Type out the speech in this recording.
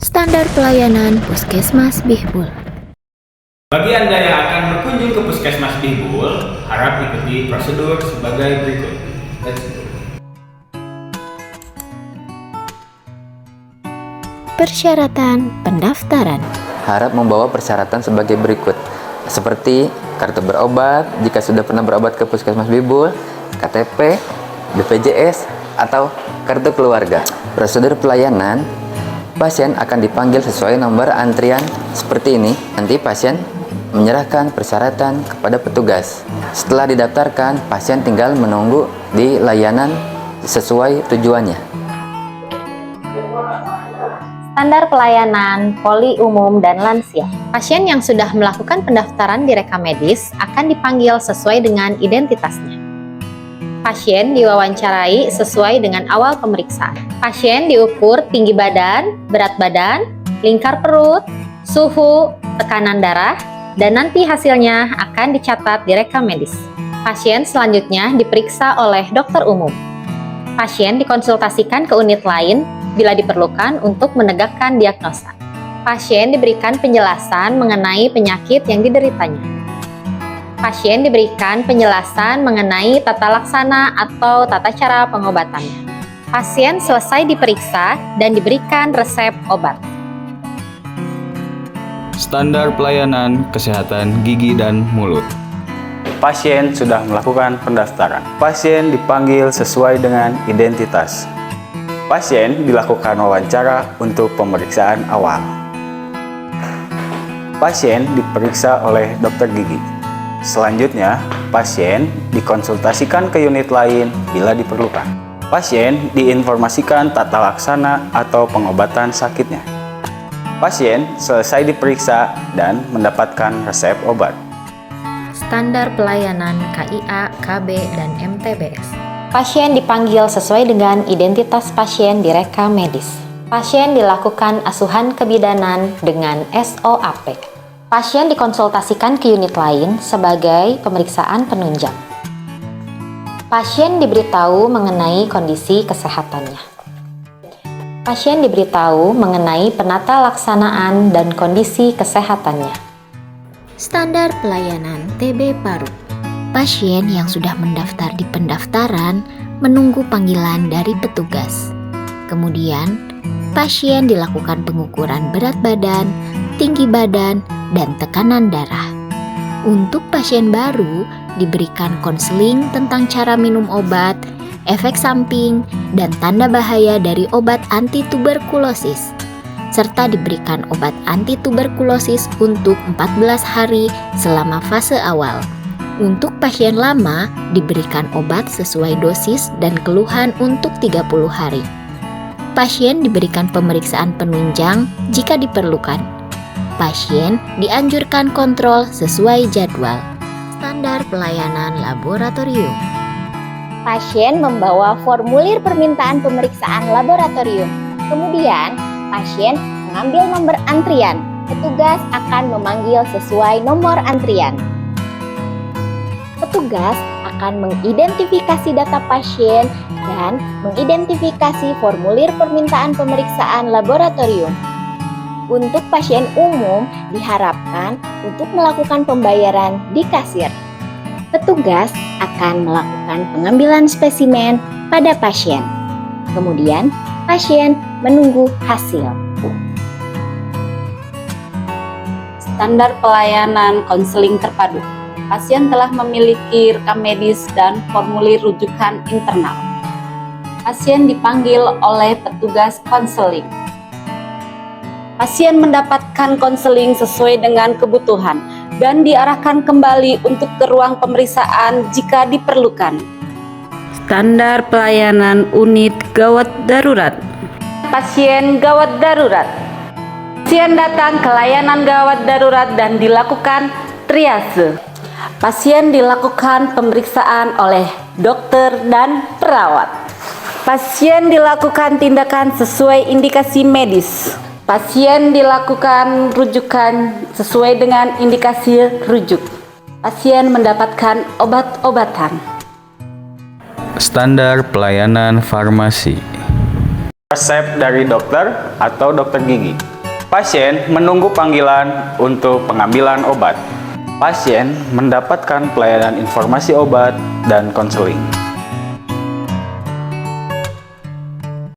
Standar pelayanan Puskesmas Bihbul. Bagi Anda yang akan berkunjung ke Puskesmas Bihbul, harap ikuti prosedur sebagai berikut. Let's go. Persyaratan pendaftaran. Harap membawa persyaratan sebagai berikut, seperti kartu berobat jika sudah pernah berobat ke Puskesmas Bihbul, KTP, BPJS, atau kartu keluarga. Prosedur pelayanan, pasien akan dipanggil sesuai nomor antrian seperti ini. Nanti pasien menyerahkan persyaratan kepada petugas. Setelah didaftarkan, pasien tinggal menunggu di layanan sesuai tujuannya. Standar pelayanan poli umum dan lansia. Pasien yang sudah melakukan pendaftaran di rekam medis akan dipanggil sesuai dengan identitasnya. Pasien diwawancarai sesuai dengan awal pemeriksaan. Pasien diukur tinggi badan, berat badan, lingkar perut, suhu, tekanan darah, dan nanti hasilnya akan dicatat di rekam medis. Pasien selanjutnya diperiksa oleh dokter umum. Pasien dikonsultasikan ke unit lain bila diperlukan untuk menegakkan diagnosa. Pasien diberikan penjelasan mengenai penyakit yang dideritanya. Pasien diberikan penjelasan mengenai tata laksana atau tata cara pengobatannya. Pasien selesai diperiksa dan diberikan resep obat. Standar pelayanan kesehatan gigi dan mulut. Pasien sudah melakukan pendaftaran. Pasien dipanggil sesuai dengan identitas. Pasien dilakukan wawancara untuk pemeriksaan awal. Pasien diperiksa oleh dokter gigi. Selanjutnya, pasien dikonsultasikan ke unit lain bila diperlukan. Pasien diinformasikan tata laksana atau pengobatan sakitnya. Pasien selesai diperiksa dan mendapatkan resep obat. Standar pelayanan KIA, KB, dan MTBS. Pasien dipanggil sesuai dengan identitas pasien di rekam medis. Pasien dilakukan asuhan kebidanan dengan SOAP. Pasien dikonsultasikan ke unit lain sebagai pemeriksaan penunjang. Pasien diberitahu mengenai kondisi kesehatannya. Pasien diberitahu mengenai penata laksanaan dan kondisi kesehatannya. Standar pelayanan TB paru. Pasien yang sudah mendaftar di pendaftaran menunggu panggilan dari petugas. Kemudian, pasien dilakukan pengukuran berat badan, tinggi badan, dan tekanan darah. Untuk pasien baru, diberikan konseling tentang cara minum obat, efek samping, dan tanda bahaya dari obat anti-tuberkulosis, serta diberikan obat anti-tuberkulosis untuk 14 hari selama fase awal. Untuk pasien lama, diberikan obat sesuai dosis dan keluhan untuk 30 hari. Pasien diberikan pemeriksaan penunjang jika diperlukan. Pasien dianjurkan kontrol sesuai jadwal. Standar pelayanan laboratorium. Pasien membawa formulir permintaan pemeriksaan laboratorium. Kemudian, pasien mengambil nomor antrian. Petugas akan memanggil sesuai nomor antrian. Petugas akan mengidentifikasi data pasien dan mengidentifikasi formulir permintaan pemeriksaan laboratorium. Untuk pasien umum diharapkan untuk melakukan pembayaran di kasir. Petugas akan melakukan pengambilan spesimen pada pasien. Kemudian, pasien menunggu hasil. Standar pelayanan konseling terpadu. Pasien telah memiliki rekam medis dan formulir rujukan internal. Pasien dipanggil oleh petugas konseling. Pasien mendapatkan konseling sesuai dengan kebutuhan dan diarahkan kembali untuk ke ruang pemeriksaan jika diperlukan. Standar pelayanan unit gawat darurat. Pasien gawat darurat. Pasien datang ke layanan gawat darurat dan dilakukan triase. Pasien dilakukan pemeriksaan oleh dokter dan perawat. Pasien dilakukan tindakan sesuai indikasi medis. Pasien dilakukan rujukan sesuai dengan indikasi rujuk. Pasien mendapatkan obat-obatan. Standar pelayanan farmasi. resep dari dokter atau dokter gigi. Pasien menunggu panggilan untuk pengambilan obat. Pasien mendapatkan pelayanan informasi obat dan konseling.